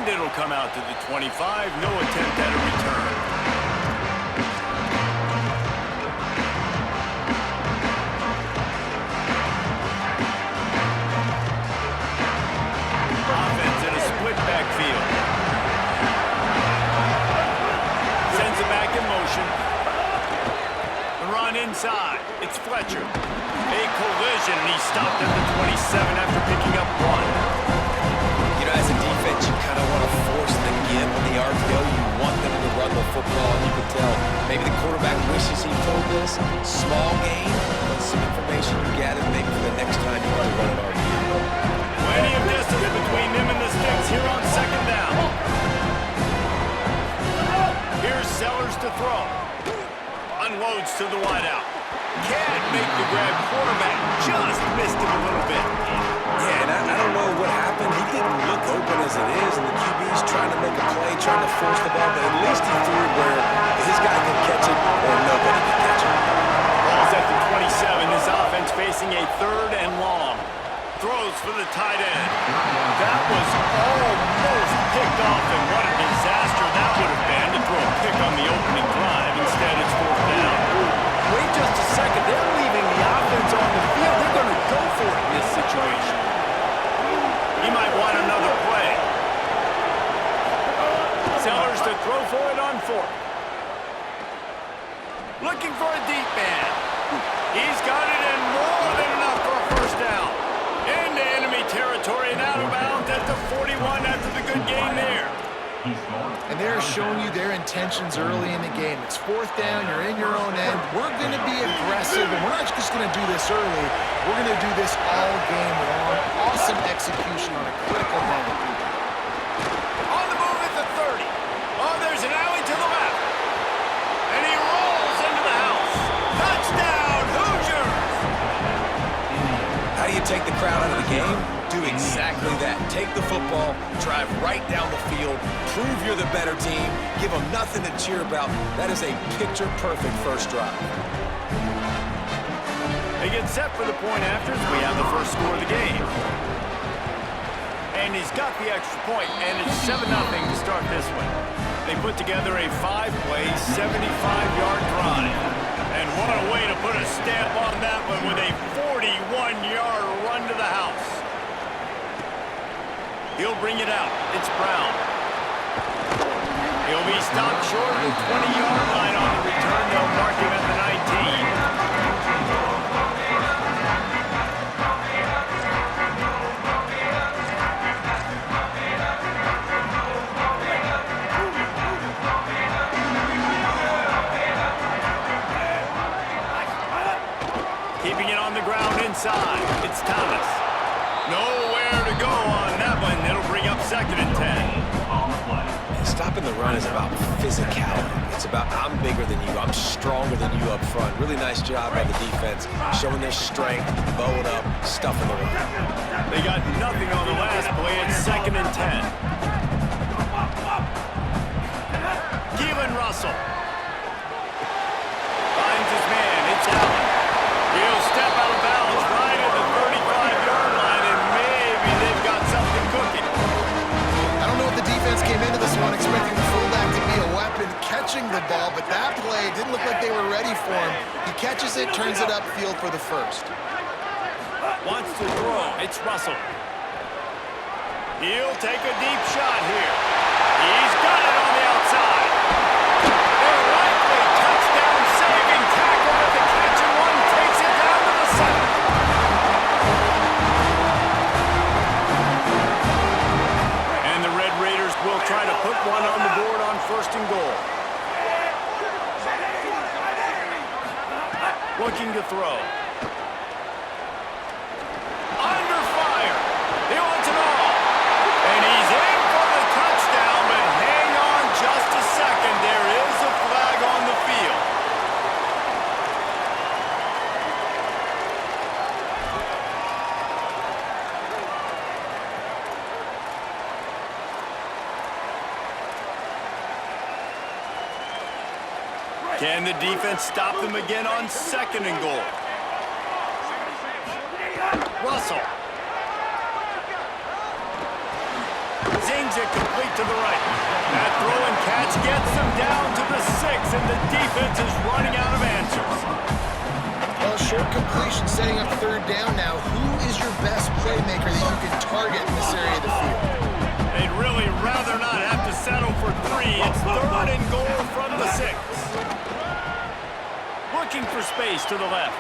And it'll come out to the 25. No attempt at a return. Offense in a split backfield. Sends it back in motion. The run inside. It's Fletcher. A collision, and he stopped at the 27 after picking up one. You know, as a defense, you kind of want to force the give on the RPO. You want them to run the football, and you can tell maybe the quarterback wishes he told this. Small game, but some information you gathered maybe for the next time you want to run an RPO. Plenty of distance between them and the sticks here on second down. Here's Sellers to throw. Unloads to the wideout. Can't make the grab. Quarterback just missed him a little bit. Yeah, and I don't know what happened. He didn't look open as it is, and the QB's trying to make a play, trying to force the ball, but at least he threw it where his guy can catch it or nobody can catch it. Ball's at the 27. His offense facing a 3rd and long. Throws for the tight end. That was almost picked off, and what a disaster that would have been to throw a pick on the opening drive. Instead, it's 4th down. Wait just a second. They're leaving the offense on the field. They're going to go for it in this situation. He might want another play. Sellers to throw for it on 4th. Looking for a deep man. He's got it in more than enough for a 1st down. Into enemy territory and out of bounds at the 41 after the good game there. And they're showing you their intentions early in the game. It's 4th down, you're in your own end. We're going to be aggressive, and we're not just going to do this early. We're going to do this all game long. Awesome execution on a critical moment. On the move at the 30. Oh, there's an alley to the left. And he rolls into the house. Touchdown, Hoosiers! How do you take the crowd out of the game? Do exactly that. Take the football, drive right down the field, prove you're the better team, give them nothing to cheer about. That is a picture-perfect first drive. They get set for the point after. We have the first score of the game. And he's got the extra point, and it's 7-0 to start this one. They put together a 5-play, 75-yard drive. And what a way to put a stamp on that one with a 41-yard run to the house. He'll bring it out. It's Brown. He'll be stopped short of the 20-yard line on the return. They'll mark him at the 19. Keeping it on the ground inside. It's Thomas. Nowhere to go on that one. It'll bring up 2nd and 10. Stopping the run is about physicality. It's about I'm bigger than you, I'm stronger than you up front. Really nice job by the defense, showing their strength, bowing up, stuffing the run. They got nothing on the last play. It's 2nd and 10. Keelan Russell finds his man. It's Allen. He'll step out of bounds right at the 35-yard line, and maybe they've got something cooking. I don't know if the defense came into this one expecting the fullback to be a weapon catching the ball, but that play didn't look like they were ready for him. He catches it, turns it upfield for the 1st. Wants to throw. It's Russell. He'll take a deep shot here. He's got it on the outside. They're likely touchdown-saving tackle with the catch, and one takes it down to the 7. And the Red Raiders will try to put one on the board on 1st and goal. Looking to throw. Under fire. He wants it all. And he's in for the touchdown, but hang on just a second. There is a flag on the field. Can the defense stop them again on 2nd and goal? Russell. zings it complete to the right. That throw and catch gets them down to the 6, and the defense is running out of answers. Well, short completion setting up third down now. Who is your best playmaker that you can target in this area of the field? They'd really rather not have to settle for 3. It's 3rd and goal from the 6. Looking for space to the left.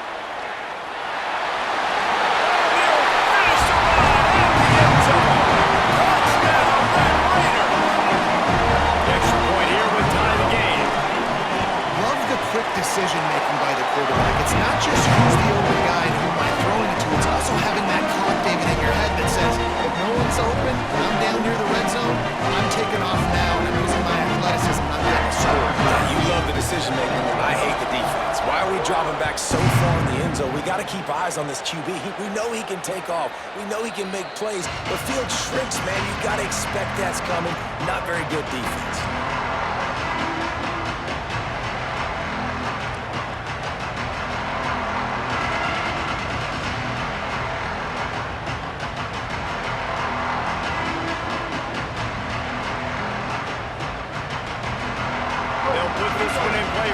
Decision-making by the quarterback. It's not just who's the open guy and who am I throwing it to. It's also having that clock, David, in your head that says, if no one's open, I'm down near the red zone, I'm taking off now, and I'm using my athleticism, I'm getting a score. You love the decision-making. I hate the defense. Why are we dropping back so far in the end zone? We got to keep eyes on this QB. We know he can take off. We know he can make plays. The field shrinks, man. You got to expect that's coming. Not very good defense.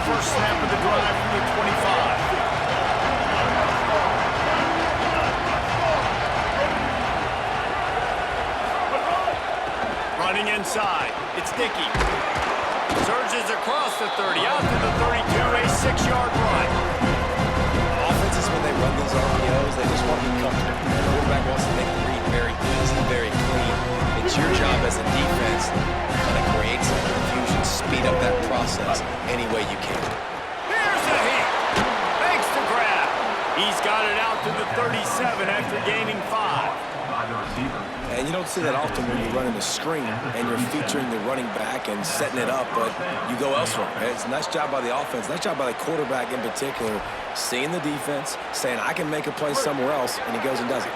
First snap of the drive from the 25. Running inside. It's Dickey. Surges across the 30, out to the 32, a 6-yard run. Offenses, when they run these RPOs, they just want to be comfortable. The quarterback wants to make the read very easy, very clean. It's your job as a defense to kind of create some confusion, speed up that process any way you can. Here's a hit. Makes the grab. He's got it out to the 37 after gaining 5. And you don't see that often when you're running a screen and you're featuring the running back and setting it up, but you go elsewhere. It's a nice job by the offense, nice job by the quarterback in particular, seeing the defense, saying, I can make a play somewhere else, and he goes and does it.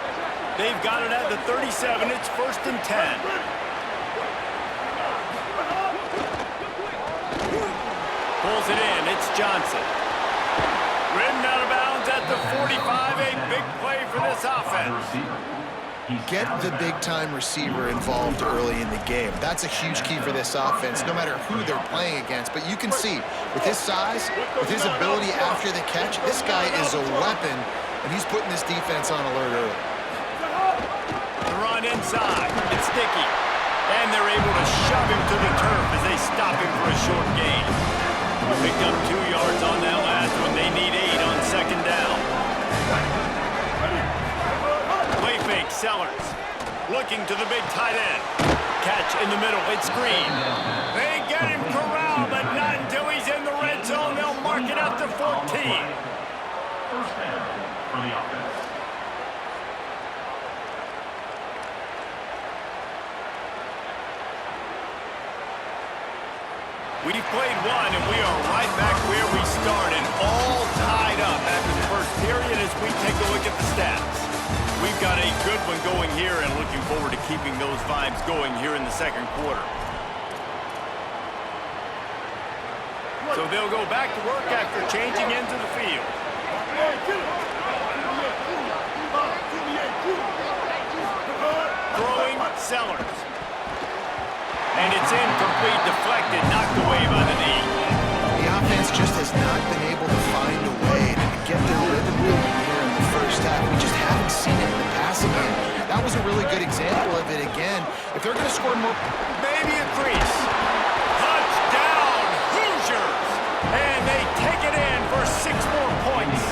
They've got it at the 37. It's 1st and 10. Pulls it in. It's Johnson. Ridden out of bounds at the 45. A big play for this offense. Get the big-time receiver involved early in the game. That's a huge key for this offense, no matter who they're playing against. But you can see, with his size, with his ability after the catch, this guy is a weapon, and he's putting this defense on alert early. The run inside. It's Dickey. And they're able to shove him to the turf as they stop him for a short gain. Picked up 2 yards on that last one. They need 8 on 2nd down. Play fake, Sellers. Looking to the big tight end. Catch in the middle. It's Green. They get him corralled, but not until he's in the red zone. They'll mark it up to 14. First down for the offense. We've played one, and we are right back where we started, all tied up after the first period as we take a look at the stats. We've got a good one going here and looking forward to keeping those vibes going here in the 2nd quarter. So they'll go back to work after changing into the field. Throwing Sellers. And it's incomplete, deflected, knocked away by the knee. The offense just has not been able to find a way to get their rhythm going here in the first half. We just haven't seen it in the passing game. That was a really good example of it again. If they're going to score more... Maybe a crease. Touchdown, Hoosiers! And they take it in for 6 more points.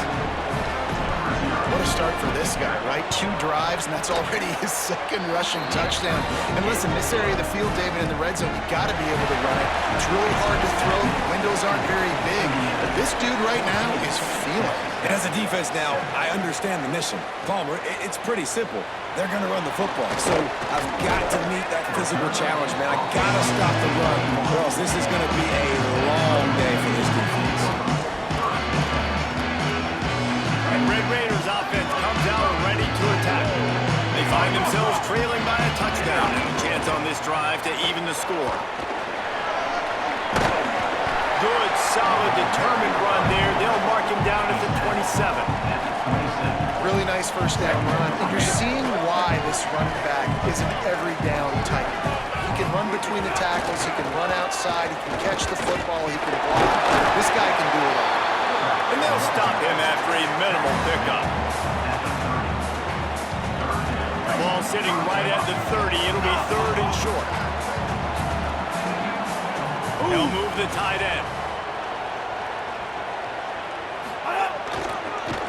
What a start for this guy, right? 2 drives, and that's already his 2nd rushing touchdown. And listen, this area of the field, David, in the red zone, you got to be able to run it. It's really hard to throw. The windows aren't very big. But this dude right now is feeling it. And as a defense now, I understand the mission. Palmer, it's pretty simple. They're going to run the football. So I've got to meet that physical challenge, man. I got to stop the run, or else this is going to be a long day for this defense. And Red Raiders offense comes out ready to attack. They find themselves trailing by a touchdown and a chance on this drive to even the score. Good, solid, determined run there. They'll mark him down at the 27. Really nice first down run. And you're seeing why this running back is an every down type. He can run between the tackles. He can run outside. He can catch the football. He can block. This guy can do it all. And they'll stop him after a minimal pickup. Ball sitting right at the 30. It'll be 3rd and short. They'll move the tight end.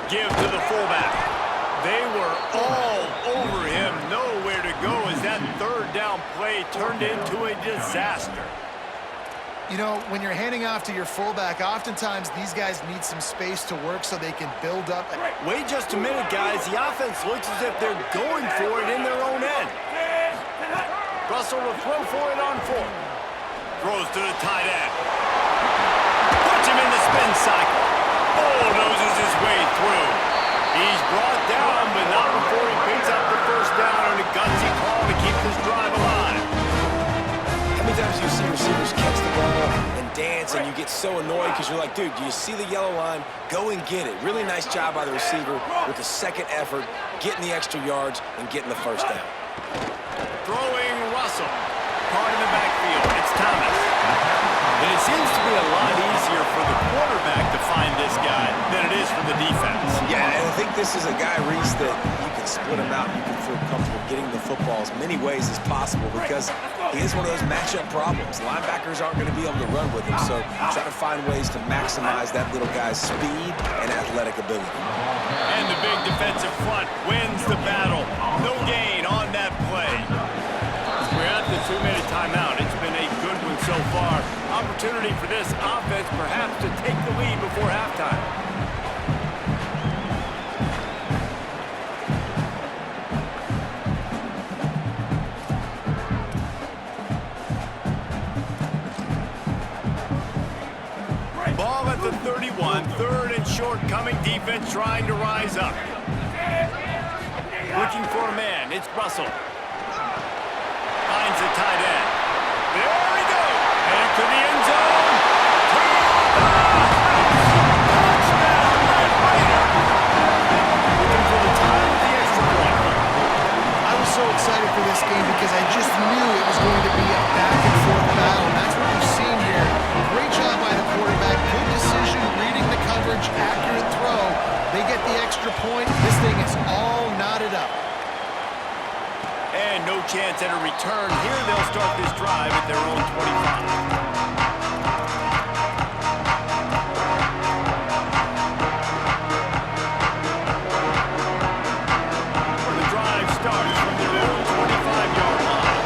Give to the fullback. They were all over him. Nowhere to go as that 3rd down play turned into a disaster. You know, when you're handing off to your fullback, oftentimes these guys need some space to work so they can build up. Wait just a minute, guys. The offense looks as if they're going for it in their own end. Russell will throw for it on 4th. Throws to the tight end. Puts him in the spin cycle. Bulldozes his way through. He's brought down, but not before he picks up the 1st down on a gutsy call to keep this drive alive. How many times do you see receivers catch the ball and dance and you get so annoyed because you're like, dude, do you see the yellow line? Go and get it. Really nice job by the receiver with the 2nd effort, getting the extra yards and getting the 1st down. Throwing Russell. Caught in the backfield. It's Thomas. And it seems to be a lot easier for the quarterback to find this guy than it is for the defense. Yeah, and I think this is a guy, Reese, that you can split him out. You can feel comfortable getting the football as many ways as possible because he is one of those matchup problems. Linebackers aren't going to be able to run with him, so try to find ways to maximize that little guy's speed and athletic ability. And the big defensive front wins the battle. No gain on that play. We're at the 2-minute timeout. It's been a good one so far. Opportunity for this offense perhaps to take the lead before halftime. Ball at the 31, 3rd and short, coming defense trying to rise up. Looking for a man, it's Russell. Finds the tight end. There we go. Headed to the end zone. Touchdown, Red Raider. Looking for the time of the extra point. I was so excited for this game because I just knew it was going to be a back-and-forth battle. And that's what we've seen here. Great job by the quarterback. Good decision, reading the coverage, accurate throw. They get the extra point. This thing is all knotted up. And no chance at a return. Here they'll start this drive at their own 25. The drive starts from their own 25-yard line.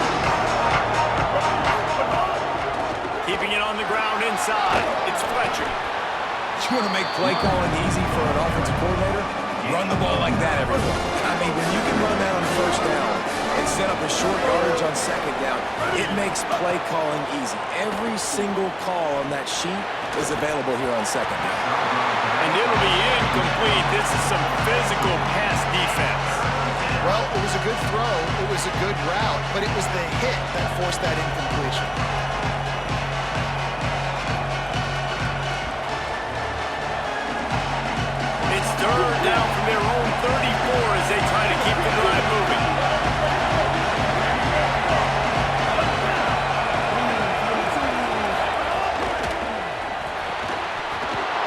Keeping it on the ground inside. It's Fletcher. You want to make play calling easy for an offensive coordinator? Run the ball like that, everyone. I mean, when you can run that on 1st down and set up a short yardage on 2nd down, it makes play calling easy. Every single call on that sheet is available here on 2nd down. And it'll be incomplete. This is some physical pass defense. Well, it was a good throw. It was a good route, but it was the hit that forced that incompletion. It's 3rd down from their own 34 as they try to keep the drive moving.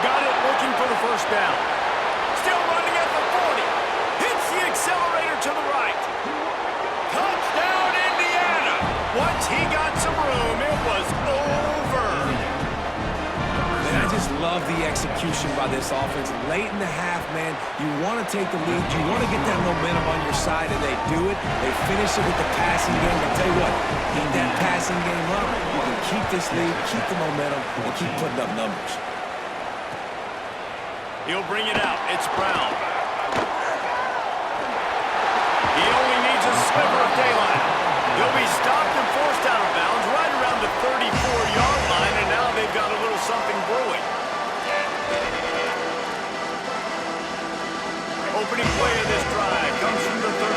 Got it, looking for the 1st down. Still running at the 40. Hits the accelerator to the right. Touchdown, Indiana. Once he got some room, it was over. And I just love the execution by this offense. Late in the half, man, you want to take the lead. You want to get that momentum on your side, and they do it. They finish it with the passing game. I'll tell you what, keep that passing game up. You can keep this lead, keep the momentum, and keep putting up numbers. He'll bring it out. It's Brown. He only needs a sliver of daylight. He'll be stopped and forced out of bounds right around the 34-yard line, and now they've got a little something brewing. Opening play of this drive comes from the 34.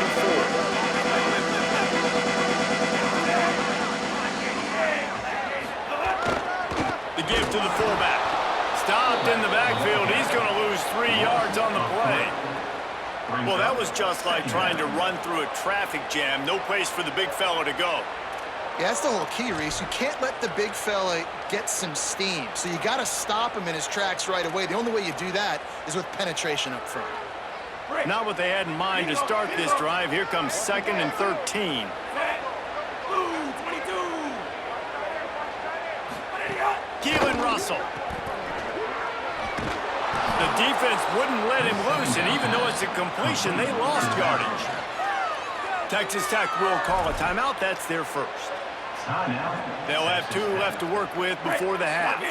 The give to the fullback. Stopped in the backfield. He's going to lose 3 yards on the play. Well, that was just like trying to run through a traffic jam. No place for the big fella to go. Yeah, that's the whole key, Reese. You can't let the big fella get some steam. So you got to stop him in his tracks right away. The only way you do that is with penetration up front. Not what they had in mind to start this drive. Here comes 2nd and 13. Keelan Russell. The defense wouldn't let him loose, and even though it's a completion, they lost yardage. Texas Tech will call a timeout. That's their first. They'll have 2 left to work with before the half.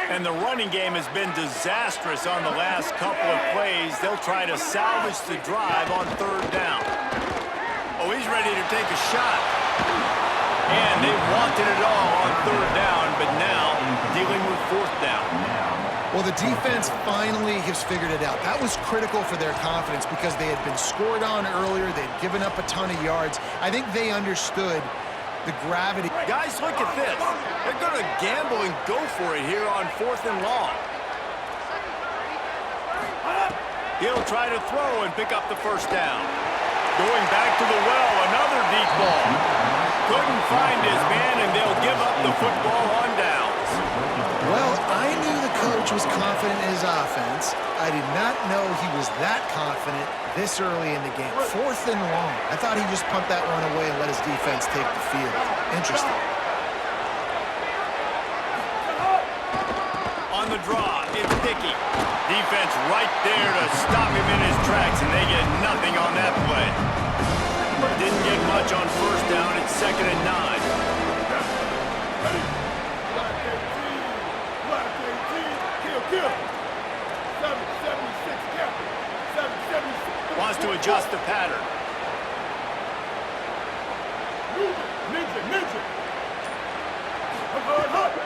And the running game has been disastrous on the last couple of plays. They'll try to salvage the drive on 3rd down. Oh, he's ready to take a shot. And they wanted it all on 3rd down, but now dealing with 4th down. Well, the defense finally has figured it out. That was critical for their confidence because they had been scored on earlier. They'd given up a ton of yards. I think they understood the gravity. Guys, look at this. They're going to gamble and go for it here on 4th and long. He'll try to throw and pick up the 1st down. Going back to the well, another deep ball. Couldn't find his man, and they'll give up the football on downs. Well, I knew the coach was confident in his offense. I did not know he was that confident this early in the game. 4th and long. I thought he'd just punt that one away and let his defense take the field. Interesting. On the draw, it's Dickey. Defense right there to stop him in his tracks, and they get nothing on that play. Didn't get much on 1st down. It's 2nd and 9. Wants to adjust the pattern.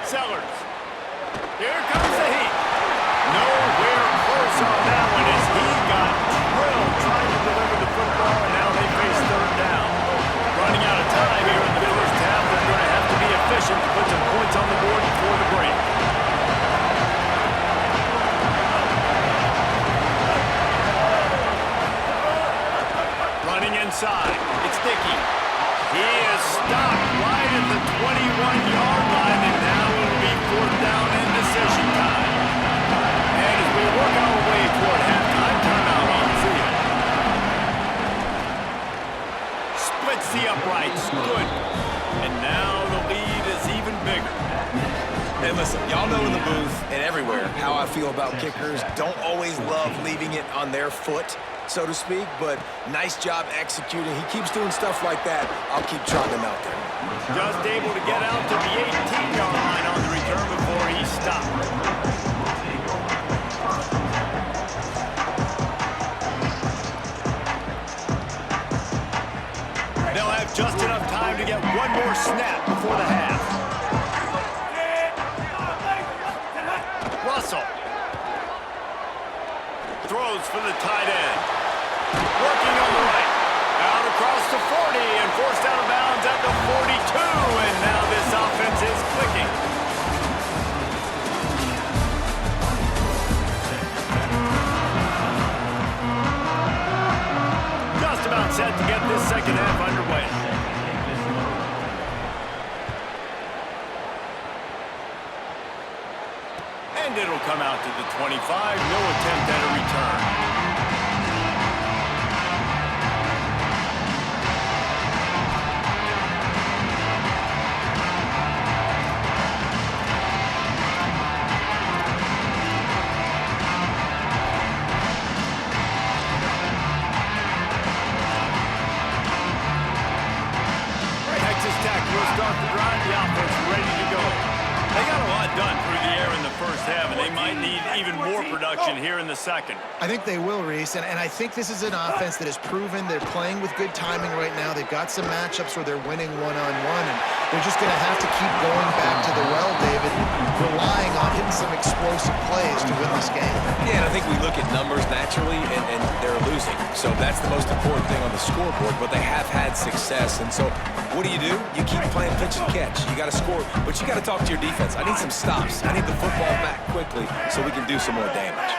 Sellers. Here comes the heat. Nowhere close on that one as he got drilled trying to deliver the football, and now they face 3rd down. Running out of time here in the 1st half. They're going to have to be efficient to put some points on the board before the break. Running inside. It's Dickey. He is stopped right at the 21-yard line, and now it'll be 4th down and decision time. And as we work our way toward halftime, timeout on the field. Splits the uprights. Good. And now the lead is even bigger. Hey, listen, y'all know in the booth and everywhere how I feel about kickers. Don't always love leaving it on their foot, so to speak, but nice job executing. He keeps doing stuff like that. I'll keep trotting him out there. Just able to get out to the 18-yard line on the return before he stopped. They'll have just enough time to get one more snap before the half. Russell throws for the tight end. Working on the right. Out across the 40 and forced out of bounds at the 42. And now this offense is clicking. Just about set to get this 2nd half underway. And it'll come out to the 25. No attempt at a return. Texas Tech will start the drive. The offense ready to go. They got a lot done through the air in the 1st half, and they might need even more production here in the 2nd. I think they will, Reese, and I think this is an offense that has proven they're playing with good timing right now. They've got some matchups where they're winning one-on-one, and they're just going to have to keep going back to the well, David, relying on hitting some explosive plays to win this game. Yeah, and I think we look at numbers naturally, and they're losing. So that's the most important thing on the scoreboard, but they have had success. And so what do? You keep playing pitch and catch. You got to score, but you got to talk to your defense. I need some stops. I need the football back quickly so we can do some more damage.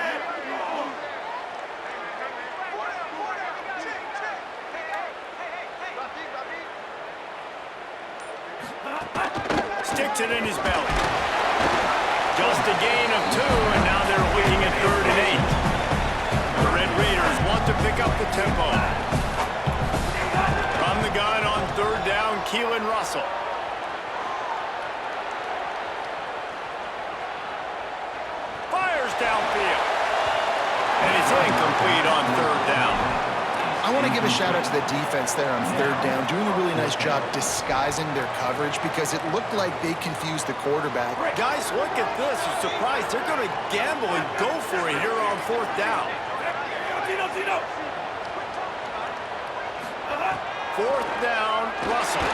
sticks it in his belly. Just a gain of 2, and now they're looking at 3rd and 8. The Red Raiders want to pick up the tempo. From the gun on 3rd down, Keelan Russell. Fires downfield. And it's incomplete on 3rd down. I want to give a shout out to the defense there on 3rd down, doing a really nice job disguising their coverage because it looked like they confused the quarterback. Guys, look at this. You're surprised. They're going to gamble and go for it here on 4th down. 4th down, Russell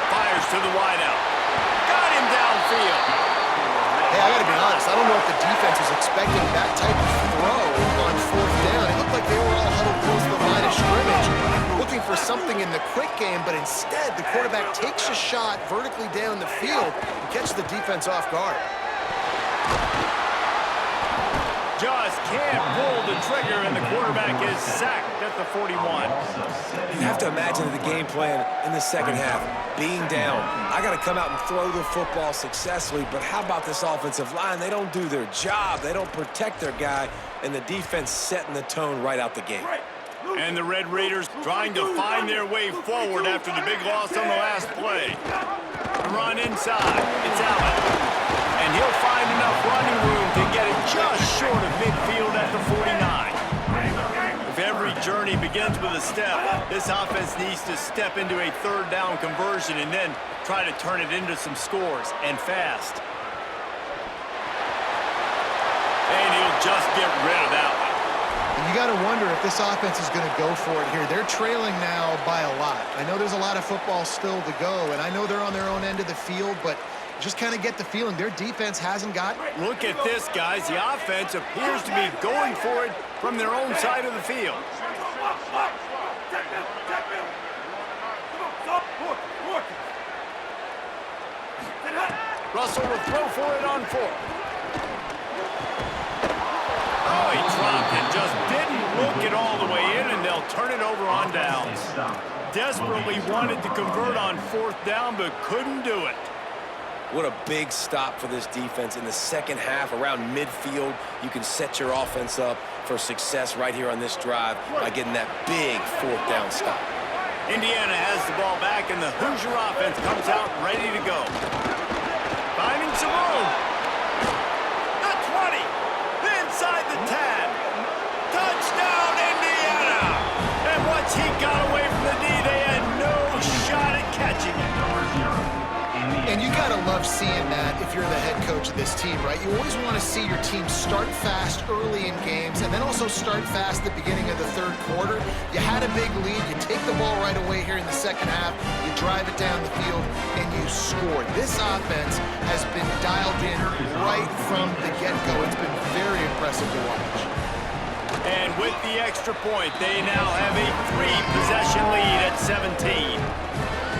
fires to the wideout. Got him downfield. Hey, I got to be honest. I don't know if the defense was expecting that type of throw on 4th down. It looked like they were all huddled close to the line of scrimmage, looking for something in the quick game, but instead the quarterback takes a shot vertically down the field and catches the defense off guard. Just can't pull the trigger, and the quarterback is sacked at the 41. You have to imagine the game plan in the second half. Being down, I got to come out and throw the football successfully, but how about this offensive line? They don't do their job. They don't protect their guy, and the defense setting the tone right out the gate. And the Red Raiders trying to find their way forward after the big loss on the last play. Run inside. It's Allen. And he'll find enough running room to get it just short of midfield at the 49. If every journey begins with a step, this offense needs to step into a 3rd down conversion and then try to turn it into some scores, and fast. And he'll just get rid of that one. And you got to wonder if this offense is going to go for it here. They're trailing now by a lot. I know there's a lot of football still to go, and I know they're on their own end of the field, but just kind of get the feeling their defense hasn't got. Look at this, guys. The offense appears to be going for it from their own side of the field. Russell will throw for it on 4th. Oh, he dropped it. Just didn't look it all the way in, and they'll turn it over on downs. Desperately wanted to convert on 4th down, but couldn't do it. What a big stop for this defense in the second half. Around midfield, you can set your offense up for success right here on this drive by getting that big 4th down stop. Indiana has the ball back, and the Hoosier offense comes out ready to go. Finding some room. The 20. Inside the 10. Touchdown, Indiana. And once he got away from the D, they had no shot at catching it. And you got to love seeing that if you're the head coach of this team, right? You always want to see your team start fast early in games and then also start fast at the beginning of the 3rd quarter. You had a big lead. You take the ball right away here in the second half. You drive it down the field, and you score. This offense has been dialed in right from the get-go. It's been very impressive to watch. And with the extra point, they now have a 3-possession lead at 17.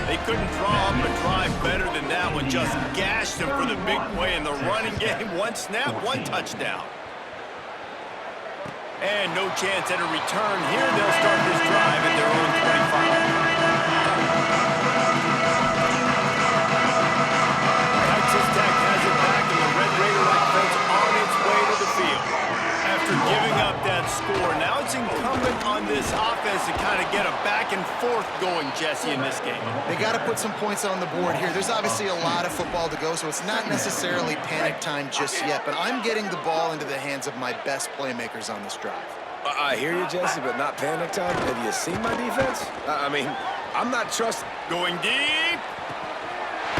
They couldn't draw up a drive better than that one. Just gashed them for the big play in the running game. 1 snap, 1 touchdown. And no chance at a return here. They'll start this drive at their own 25. Texas Tech has it back, and the Red Raider offense on its way to the field. After giving up that score, now it's incumbent on this offense to kind of get a back and forth going, Jesse, in this game. They got to put some points on the board here. There's obviously a lot of football to go, so it's not necessarily panic time just yet, but I'm getting the ball into the hands of my best playmakers on this drive. I hear you, Jesse, but not panic time. Have you seen my defense? I mean, I'm not trusting. Going deep.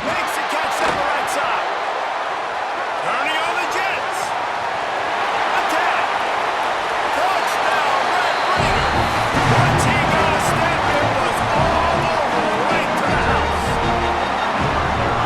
Makes the catch on the right side. Turning on the Jets. Attack. Touchdown, Red Raiders. Once he got a step, it was all over, right to the house.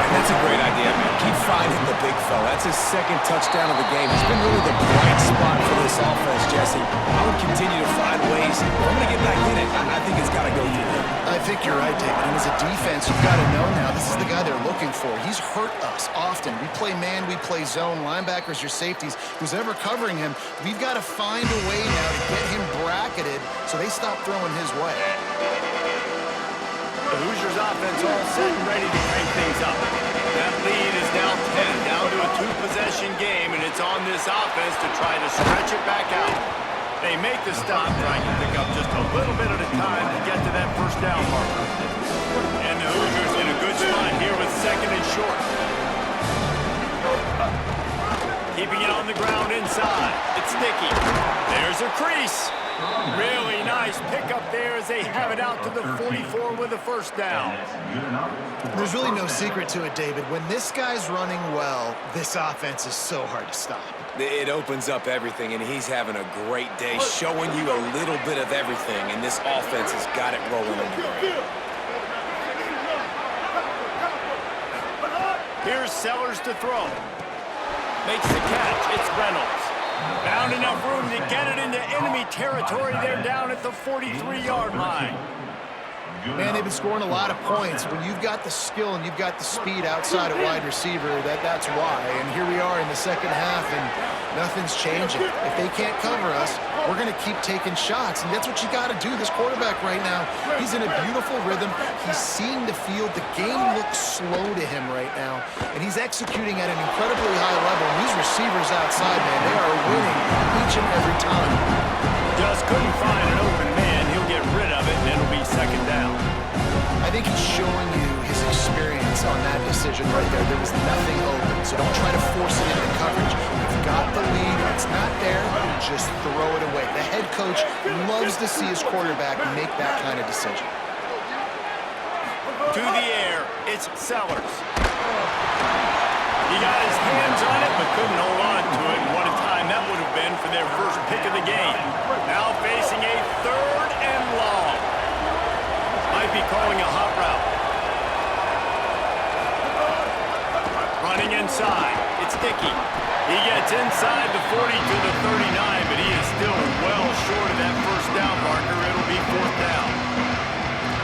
And that's a great idea, man. Keep finding the big fella. That's his 2nd touchdown of the game. He's been really the bright spot for this offense, Jesse. I would continue to find ways. If I'm going to get back in it, I think it's got to go through him. I think you're right, David. And as a defense, you've got to know now, this is the guy they're looking for. He's hurt us often. We play man, we play zone, linebackers, your safeties. Who's ever covering him, we've got to find a way now to get him bracketed so they stop throwing his way. The Hoosiers offense all set and ready to crank things up. That lead is now 10, down to a two-possession game, and it's on this offense to try to stretch it back out. They make the stop, trying to pick up just a little bit at a time to get to that first down marker. And the Hoosiers in a good spot here with second and short. Keeping it on the ground inside. It's Dickey. There's a crease. Really nice pickup there as they have it out to the 44 with a first down. There's really no secret to it, David. When this guy's running well, this offense is so hard to stop. It opens up everything, and he's having a great day, showing you a little bit of everything, and this offense has got it rolling in the ground. Here's Sellers to throw. Makes the catch. It's Reynolds. Found enough room to get it into enemy territory. They're down at the 43-yard line. Man, they've been scoring a lot of points. When you've got the skill and you've got the speed outside of wide receiver, that's why. And here we are in the second half, and nothing's changing. If they can't cover us, we're going to keep taking shots, and that's what you got to do. This quarterback right now, he's in a beautiful rhythm. He's seeing the field. The game looks slow to him right now, and he's executing at an incredibly high level. And these receivers outside, man, they are winning each and every time. Just couldn't find an open man. He'll get rid of it, and it'll be second down. I think he's showing you his experience on that decision right there. There was nothing open, so don't try to force it into coverage. You've got the lead. It's not there. Just throw it away. The head coach loves to see his quarterback make that kind of decision. To the air, it's Sellers. He got his hands on it, but couldn't hold on to it. And what a time that would have been for their first pick of the game. Now facing a third and long. Might be calling a hot route. Running inside. It's Dickey. He gets inside the 40 to the 39, but he is still well short of that first down marker. It'll be fourth down.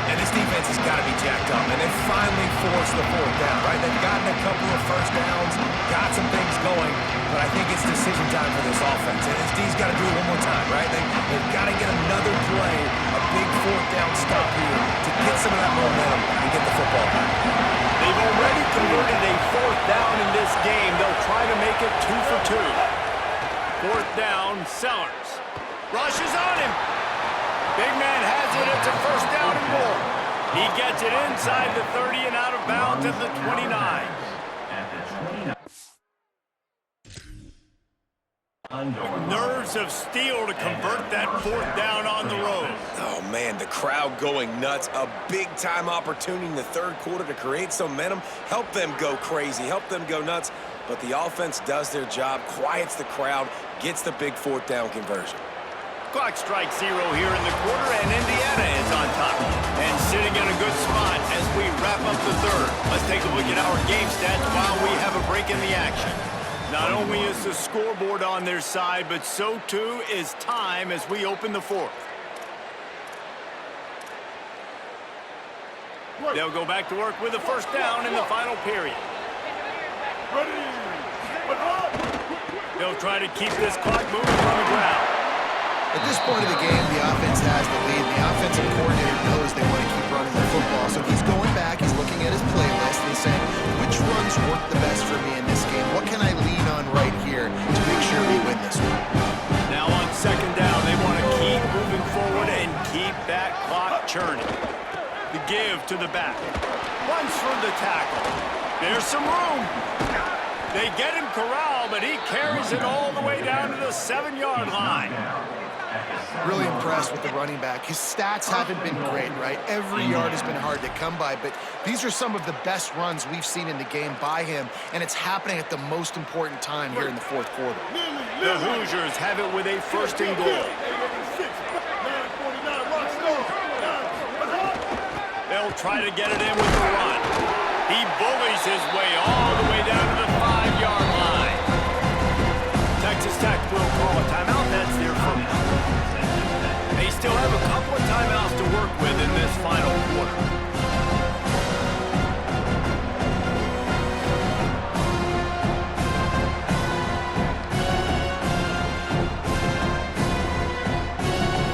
And this defense has got to be jacked up, and they finally forced the fourth down, right? They've gotten a couple of first downs, got some things going, but I think it's decision time for this offense. And this D's got to do it one more time, right? They've got to get another play, a big fourth down stop here to get some of that momentum and get the football back. They've already converted a fourth down in this game. They'll try to make it 2 for 2. Fourth down, Sellers. Rushes on him. Big man has it. It's a first down and more. He gets it inside the 30 and out of bounds at the 29. Nerves of steel to convert that fourth down on the road. Oh, man, the crowd going nuts. A big-time opportunity in the third quarter to create some momentum, help them go crazy, help them go nuts. But the offense does their job, quiets the crowd, gets the big fourth down conversion. Clock strikes 0 here in the quarter, and Indiana is on top. And sitting in a good spot as we wrap up the third. Let's take a look at our game stats while we have a break in the action. Not only is the scoreboard on their side, but so too is time as we open the fourth. They'll go back to work with a first down in the final period. They'll try to keep this clock moving on the ground. At this point of the game, the offense has the lead. The offensive coordinator knows they want to keep running the football. So he's going back, he's looking at his playlist, and he's saying, which runs work the best for me in this game? What can I lean on right here to make sure we win this one? Now on second down, they want to keep moving forward and keep that clock churning. The give to the back. Runs for the tackle. There's some room. They get him corralled, but he carries it all the way down to the 7-yard line. Really impressed with the running back. His stats haven't been great, right? Every yard has been hard to come by, but these are some of the best runs we've seen in the game by him, and it's happening at the most important time here in the fourth quarter. The Hoosiers have it with a first and goal. They'll try to get it in with the run. He bullies his way all the way down to the 5-yard line. Texas Tech will call a timeout. That's their first. They still have a couple of timeouts to work with in this final quarter.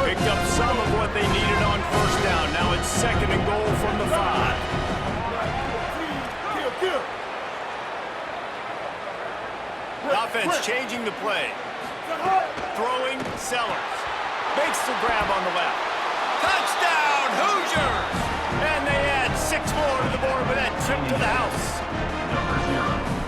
Picked up some of what they needed on first down. Now it's second and goal from the 5. changing the play. Throwing Sellers. Makes the grab on the left. Touchdown, Hoosiers! And they add 6 more to the board with that trip to the house.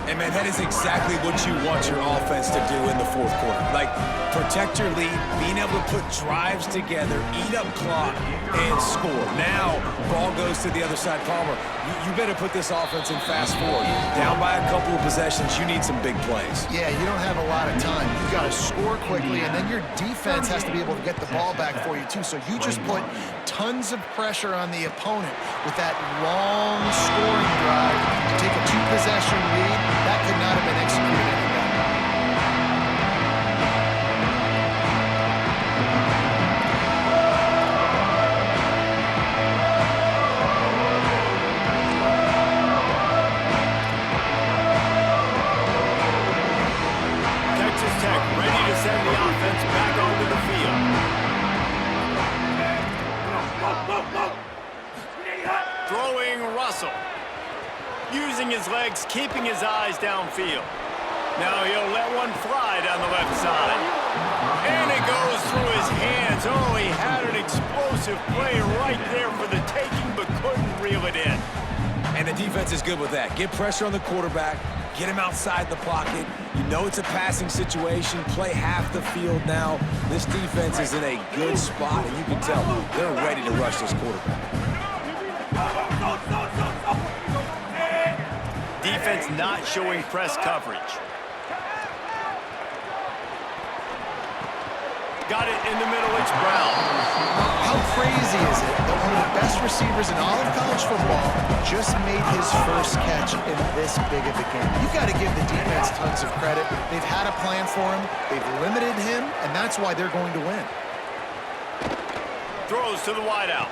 And, man, that is exactly what you want your offense to do in the fourth quarter. Like, protect your lead, being able to put drives together, eat up clock, and score. Now, ball goes to the other side. Palmer, you better put this offense in fast forward. Down by a couple of possessions, you need some big plays. Yeah, you don't have a lot of time. You've got to score quickly, and then your defense has to be able to get the ball back for you, too. So you just put tons of pressure on the opponent with that long scoring drive to take a 2-possession lead. That could not have been executed any better. Texas Tech ready to send the offense back onto the field. Throwing Russell. Using his legs, keeping his eyes downfield. Now he'll let one fly down the left side. And it goes through his hands. Oh, he had an explosive play right there for the taking, but couldn't reel it in. And the defense is good with that. Get pressure on the quarterback. Get him outside the pocket. You know it's a passing situation. Play half the field now. This defense is in a good spot, and you can tell they're ready to rush this quarterback. Defense not showing press coverage. Got it in the middle, it's Brown. How crazy is it that one of the best receivers in all of college football just made his first catch in this big of a game? You've got to give the defense tons of credit. They've had a plan for him. They've limited him, and that's why they're going to win. Throws to the wideout.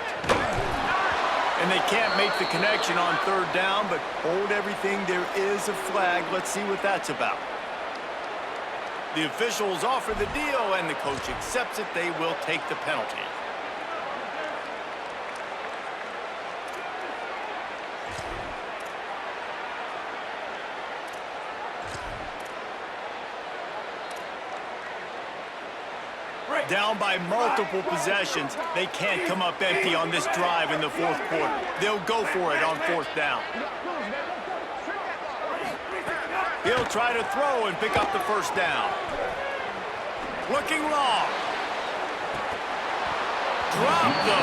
And they can't make the connection on 3rd down, but hold everything. There is a flag. Let's see what that's about. The officials offer the deal, and the coach accepts it. They will take the penalty. Down by multiple possessions. They can't come up empty on this drive in the 4th quarter. They'll go for it on 4th down. He'll try to throw and pick up the 1st down. Looking long. Drop the